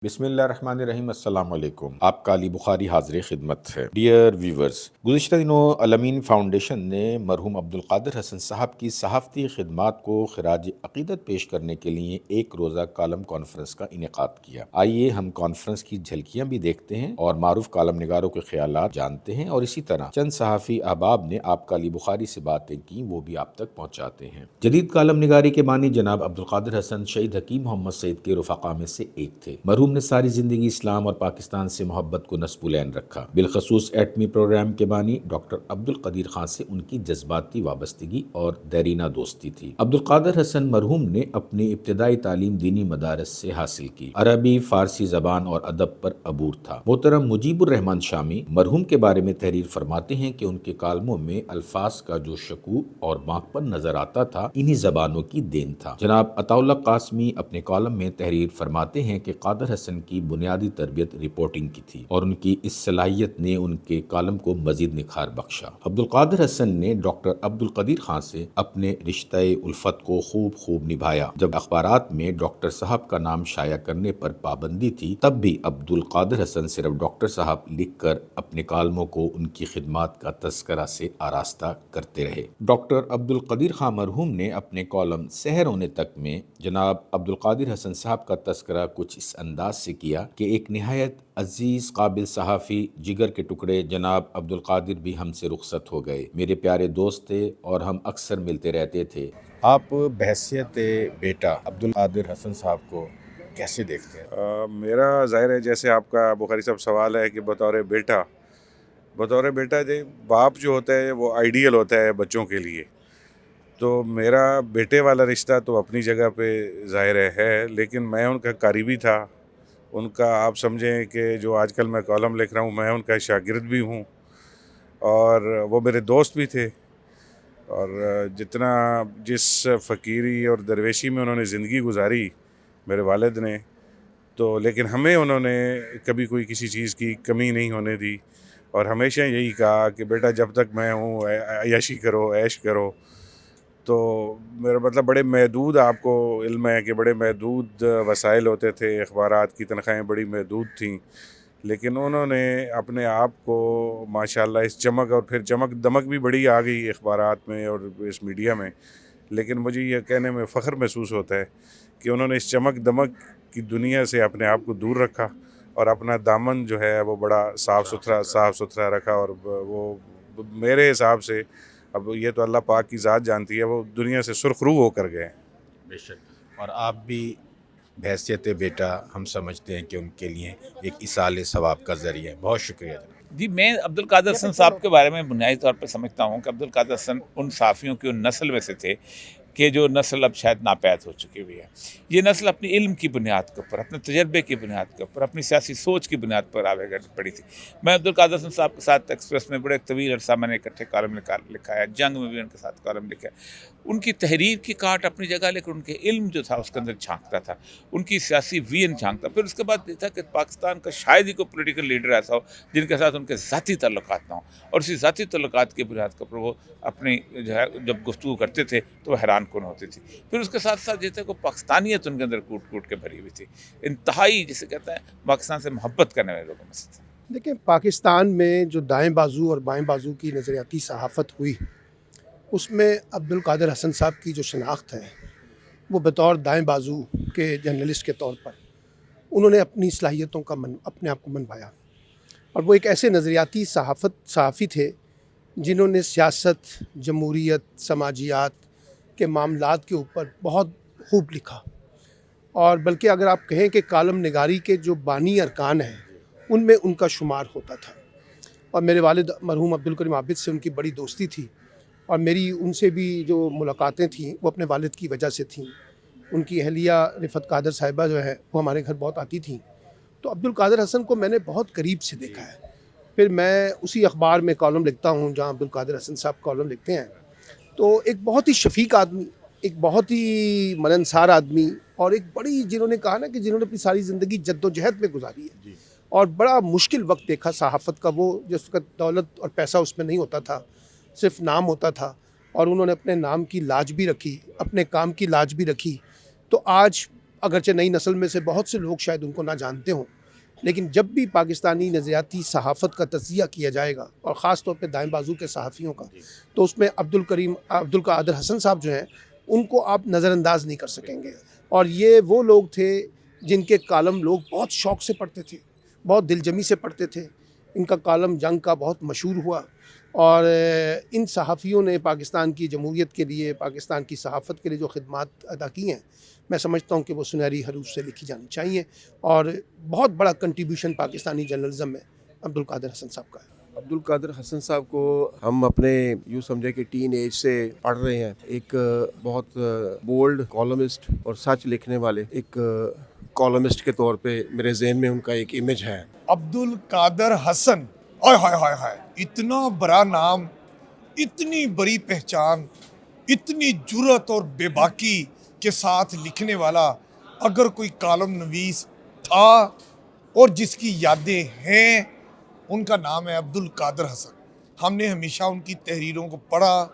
بسم اللہ الرحمن الرحیم۔ السلام علیکم۔ آپ کا علی بخاری حاضر خدمت ہے۔ ڈیئر ویورز، گزشتہ دنوں الامین فاؤنڈیشن نے مرحوم عبدالقادر حسن صاحب کی صحافتی خدمات کو خراج عقیدت پیش کرنے کے لیے ایک روزہ کالم کانفرنس کا انعقاد کیا۔ آئیے ہم کانفرنس کی جھلکیاں بھی دیکھتے ہیں اور معروف کالم نگاروں کے خیالات جانتے ہیں، اور اسی طرح چند صحافی احباب نے آپ کا علی بخاری سے باتیں کی، وہ بھی آپ تک پہنچاتے ہیں۔ جدید کالم نگاری کے بانی جناب عبدالقادر حسن شہید حکیم محمد سعید کے رفقا میں سے ایک تھے۔ مرحوم نے ساری زندگی اسلام اور پاکستان سے محبت کو نصب العین رکھا۔ بالخصوص ایٹمی پروگرام کے بانی ڈاکٹر عبدالقدیر خان سے ان کی جذباتی وابستگی اور دیرینہ دوستی تھی۔ عبدالقادر حسن مرحوم نے اپنی ابتدائی تعلیم دینی مدارس سے حاصل کی۔ عربی، فارسی زبان اور ادب پر عبور تھا۔ محترم مجیب الرحمان شامی مرحوم کے بارے میں تحریر فرماتے ہیں کہ ان کے کالموں میں الفاظ کا جو شکوہ اور باقپن نظر آتا تھا، انہی زبانوں کی دین تھا۔ جناب عطا اللہ قاسمی اپنے کالم میں تحریر فرماتے ہیں کہ قادر حسن کی بنیادی تربیت رپورٹنگ کی تھی، اور ان کی اس صلاحیت نے ان کے کالم کو مزید نکھار بخشا۔ عبدالقادر حسن نے ڈاکٹر عبدالقدیر خان سے اپنے رشتہ الفت کو خوب نبھایا۔ جب اخبارات میں ڈاکٹر صاحب کا نام شائع کرنے پر پابندی تھی، تب بھی عبدالقادر حسن صرف ڈاکٹر صاحب لکھ کر اپنے کالموں کو ان کی خدمات کا تذکرہ سے آراستہ کرتے رہے۔ ڈاکٹر عبدالقدیر خان مرحوم نے اپنے کالم سحر ہونے تک میں جناب عبدالقادر حسن صاحب کا تذکرہ کچھ اس انداز سے کیا کہ ایک نہایت عزیز قابل صحافی جگر کے ٹکڑے جناب عبدالقادر بھی ہم سے رخصت ہو گئے۔ میرے پیارے دوست تھے اور ہم اکثر ملتے رہتے تھے۔ آپ بحیثیت بیٹا عبدالقادر حسن صاحب کو کیسے دیکھتے ہیں؟ میرا ظاہر ہے جیسے آپ کا بخاری صاحب سوال ہے کہ بطور بیٹا باپ جو ہوتا ہے وہ آئیڈیل ہوتا ہے بچوں کے لیے، تو میرا بیٹے والا رشتہ تو اپنی جگہ پہ ظاہر ہے، لیکن میں ان کا قریبی تھا۔ ان کا آپ سمجھیں کہ جو آج کل میں کالم لکھ رہا ہوں، میں ان کا شاگرد بھی ہوں اور وہ میرے دوست بھی تھے، اور جس فقیری اور درویشی میں انہوں نے زندگی گزاری میرے والد نے، تو لیکن ہمیں انہوں نے کبھی کوئی کسی چیز کی کمی نہیں ہونے دی، اور ہمیشہ یہی کہا کہ بیٹا جب تک میں ہوں عیاشی کرو، عیش کرو۔ تو میرا مطلب بڑے محدود، آپ کو علم ہے کہ بڑے محدود وسائل ہوتے تھے، اخبارات کی تنخواہیں بڑی محدود تھیں، لیکن انہوں نے اپنے آپ کو ماشاءاللہ اس چمک، اور پھر چمک دمک بھی بڑی آ گئی اخبارات میں اور اس میڈیا میں، لیکن مجھے یہ کہنے میں فخر محسوس ہوتا ہے کہ انہوں نے اس چمک دمک کی دنیا سے اپنے آپ کو دور رکھا، اور اپنا دامن جو ہے وہ بڑا صاف ستھرا رکھا، اور وہ میرے حساب سے، اب یہ تو اللہ پاک کی ذات جانتی ہے، وہ دنیا سے سرخ رو ہو کر گئے۔ بے شک، اور آپ بھی بحیثیت بیٹا ہم سمجھتے ہیں کہ ان کے لیے ایک ایصال ثواب کا ذریعہ ہے۔ بہت شکریہ جناب۔ جی، میں عبدالقادر حسن صاحب کے بارے میں بنیادی طور پر سمجھتا ہوں کہ عبدالقادر حسن ان صحافیوں کی ان نسل میں سے تھے کہ جو نسل اب شاید ناپید ہو چکی ہوئی ہے۔ یہ نسل اپنی علم کی بنیاد کے اوپر، اپنے تجربے کی بنیاد کے اوپر، اپنی سیاسی سوچ کی بنیاد پر آگے بڑھی تھی۔ میں عبدالقادر حسن صاحب کے ساتھ ایکسپریس میں بڑے طویل عرصہ میں نے اکٹھے کالم لکھا ہے، جنگ میں بھی ان کے ساتھ کالم لکھا ہے۔ ان کی تحریر کی کاٹ اپنی جگہ، لیکن ان کے علم جو تھا اس کے اندر جھانکتا تھا، ان کی سیاسی وین جھانکتا۔ پھر اس کے بعد یہ تھا کہ پاکستان کا شاید ہی کوئی پولیٹیکل لیڈر ایسا ہو جن کے ساتھ ان کے ذاتی تعلقات نہ ہوں، اور اسی ذاتی تعلقات کی بنیاد کے اوپر وہ اپنی جو ہے جب گفتگو کرتے تھے تو وہ حیران کن ہوتی تھی۔ پھر اس کے ساتھ ساتھ یہ تھا کہ پاکستانیت ان کے اندر کوٹ کے بھری ہوئی تھی، انتہائی جسے کہتے ہیں پاکستان سے محبت کرنے والے لوگوں میں سے تھے۔ دیکھیں، پاکستان میں جو دائیں بازو اور بائیں بازو کی نظریاتی صحافت ہوئی، اس میں عبدالقادر حسن صاحب کی جو شناخت ہے وہ بطور دائیں بازو کے جرنلسٹ کے طور پر انہوں نے اپنی صلاحیتوں کا اپنے آپ کو منوایا، اور وہ ایک ایسے نظریاتی صحافی تھے جنہوں نے سیاست، جمہوریت، سماجیات کے معاملات کے اوپر بہت خوب لکھا، اور بلکہ اگر آپ کہیں کہ کالم نگاری کے جو بانی ارکان ہیں ان میں ان کا شمار ہوتا تھا۔ اور میرے والد مرحوم عبدالکریم عابد سے ان کی بڑی دوستی تھی، اور میری ان سے بھی جو ملاقاتیں تھیں وہ اپنے والد کی وجہ سے تھیں۔ ان کی اہلیہ رفت قادر صاحبہ جو ہے وہ ہمارے گھر بہت آتی تھیں، تو عبدالقادر حسن کو میں نے بہت قریب سے دیکھا ہے۔ پھر میں اسی اخبار میں کالم لکھتا ہوں جہاں عبدالقادر حسن صاحب کالم لکھتے ہیں، تو ایک بہت ہی شفیق آدمی، ایک بہت ہی ملنسار آدمی، اور ایک بڑی، جنہوں نے کہا نا کہ جنہوں نے اپنی ساری زندگی جد و جہد میں گزاری ہے، اور بڑا مشکل وقت دیکھا صحافت کا، وہ جس کا دولت اور پیسہ اس میں نہیں ہوتا تھا، صرف نام ہوتا تھا، اور انہوں نے اپنے نام کی لاج بھی رکھی، اپنے کام کی لاج بھی رکھی۔ تو آج اگرچہ نئی نسل میں سے بہت سے لوگ شاید ان کو نہ جانتے ہوں، لیکن جب بھی پاکستانی نظریاتی صحافت کا تجزیہ کیا جائے گا اور خاص طور پہ دائیں بازو کے صحافیوں کا، تو اس میں عبدالقادر حسن صاحب جو ہیں ان کو آپ نظر انداز نہیں کر سکیں گے. اور یہ وہ لوگ تھے جن کے کالم لوگ بہت شوق سے پڑھتے تھے، بہت دل جمی سے پڑھتے تھے. ان کا کالم جنگ کا بہت مشہور ہوا، اور ان صحافیوں نے پاکستان کی جمہوریت کے لیے، پاکستان کی صحافت کے لیے جو خدمات ادا کی ہیں، میں سمجھتا ہوں کہ وہ سنہری حروف سے لکھی جانی چاہیے. اور بہت بڑا کنٹریبیوشن پاکستانی جرنلزم میں عبدالقادر حسن صاحب کا ہے. عبدالقادر حسن صاحب کو ہم اپنے یوں سمجھے کہ ٹین ایج سے پڑھ رہے ہیں. ایک بہت بولڈ کالمسٹ اور سچ لکھنے والے ایک کالمسٹ کے طور پہ میرے ذہن میں ان کا ایک امیج ہے. عبدالقادر حسن، ہائے ہائے ہائے ہائے، اتنا بڑا نام، اتنی بڑی پہچان، اتنی جرأت اور بے باکی کے ساتھ لکھنے والا اگر کوئی کالم نویس تھا اور جس کی یادیں ہیں، ان کا نام ہے عبدالقادر حسن. ہم نے ہمیشہ ان کی تحریروں کو پڑھا،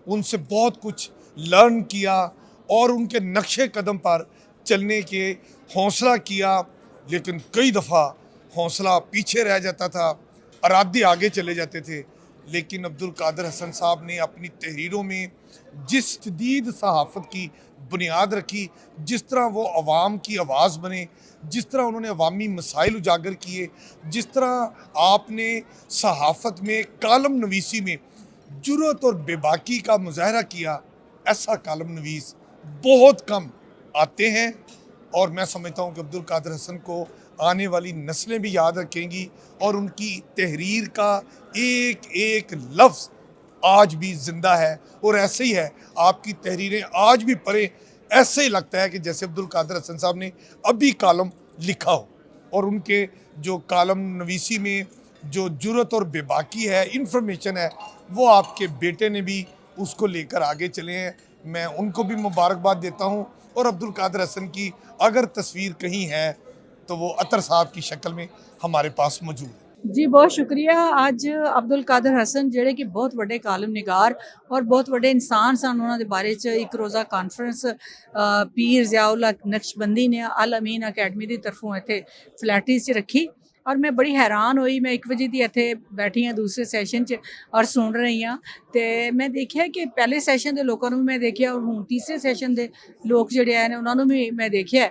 ان سے بہت کچھ لرن کیا اور ان کے نقش قدم پر چلنے کے حوصلہ کیا، لیکن کئی دفعہ حوصلہ پیچھے رہ جاتا تھا، ارادے آگے چلے جاتے تھے. لیکن عبدالقادر حسن صاحب نے اپنی تحریروں میں جس جدید صحافت کی بنیاد رکھی، جس طرح وہ عوام کی آواز بنے، جس طرح انہوں نے عوامی مسائل اجاگر کیے، جس طرح آپ نے صحافت میں کالم نویسی میں جرأت اور بے باکی کا مظاہرہ کیا، ایسا کالم نویس بہت کم آتے ہیں. اور میں سمجھتا ہوں کہ عبدالقادر حسن کو آنے والی نسلیں بھی یاد رکھیں گی، اور ان کی تحریر کا ایک ایک لفظ آج بھی زندہ ہے. اور ایسے ہی ہے، آپ کی تحریریں آج بھی پڑھیں، ایسے ہی لگتا ہے کہ جیسے عبدالقادر حسن صاحب نے ابھی کالم لکھا ہو. اور ان کے جو کالم نویسی میں جو جرأت اور بے باکی ہے، انفارمیشن ہے، وہ آپ کے بیٹے نے بھی اس کو لے کر آگے چلے ہیں. میں ان کو بھی مبارکباد دیتا ہوں. اور عبدالقادر حسن کی اگر تصویر کہیں ہے تو وہ عطر صاحب کی شکل میں ہمارے پاس موجود ہے. جی بہت شکریہ. اج عبدالقادر حسن جڑے کہ بہت بڑے کالم نگار اور بہت بڑے انسان سن، انہوں نے بارے ایک روزہ کانفرنس پیر ضیاء اللہ نقشبندی نے الامین اکیڈمی دی طرفوں اتنے فلیٹی سے رکھی، اور میں بڑی حیران ہوئی. میں 1 بجے دی اتنے بیٹھی ہوں دوسرے سیشن اور سن رہی ہوں، تو میں دیکھا کہ پہلے سیشن دے لوگوں بھی میں دیکھا، اور ہوں تیسرے سیشن دے لوگ جڑے آئے انہوں نے بھی میں دیکھا.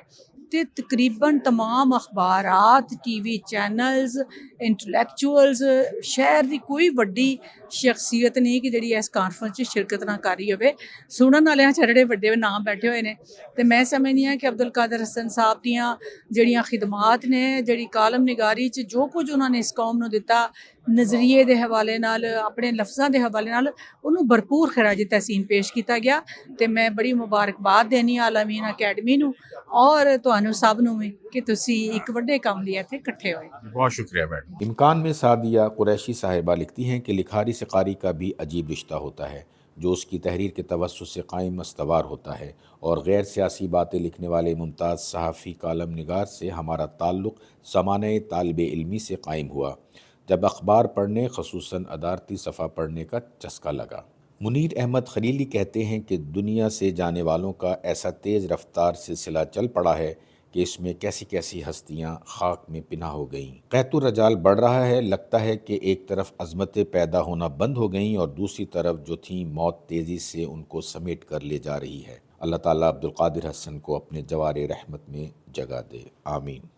تے تقریباً تمام اخبارات، ٹی وی چینلز، انٹلیکچوئلز، شہر دی کوئی وڈی شخصیت نہیں کہ جڑی اس کانفرنس شرکت نہ کری ہوئے. سنن والے چرڑے وڈے نام بیٹھے ہوئے نے. تے میں سمجھنی ہوں کہ عبدالقادر حسن صاحب دیاں جڑیاں خدمات نے، جڑی کالم نگاری جو کچھ انہوں نے اس قوم نو دتا، نظریے دے حوالے نال، اپنے لفظاں دے حوالے نال انہوں بھرپور خراج تحسین پیش کیتا گیا. تے میں بڑی مبارکباد دینی الامین اکیڈمی نو اور تانوں سب نو کہ تسی ایک وڈے کام لے تے اکٹھے ہوئے. بہت شکریہ میڈم. امکان میں سعدیہ قریشی صاحبہ لکھتی ہیں کہ لکھاری سے قاری کا بھی عجیب رشتہ ہوتا ہے، جو اس کی تحریر کے توسط سے قائم استوار ہوتا ہے، اور غیر سیاسی باتیں لکھنے والے ممتاز صحافی کالم نگار سے ہمارا تعلق زمانۂ طالب علمی سے قائم ہوا، جب اخبار پڑھنے خصوصاً ادارتی صفحہ پڑھنے کا چسکا لگا. منیر احمد خلیلی کہتے ہیں کہ دنیا سے جانے والوں کا ایسا تیز رفتار سلسلہ چل پڑا ہے کہ اس میں کیسی کیسی ہستیاں خاک میں پنہا ہو گئیں. قحط الرجال بڑھ رہا ہے، لگتا ہے کہ ایک طرف عظمتیں پیدا ہونا بند ہو گئیں اور دوسری طرف جو تھیں موت تیزی سے ان کو سمیٹ کر لے جا رہی ہے. اللہ تعالیٰ عبدالقادر حسن کو اپنے جوار رحمت میں جگہ دے، آمین.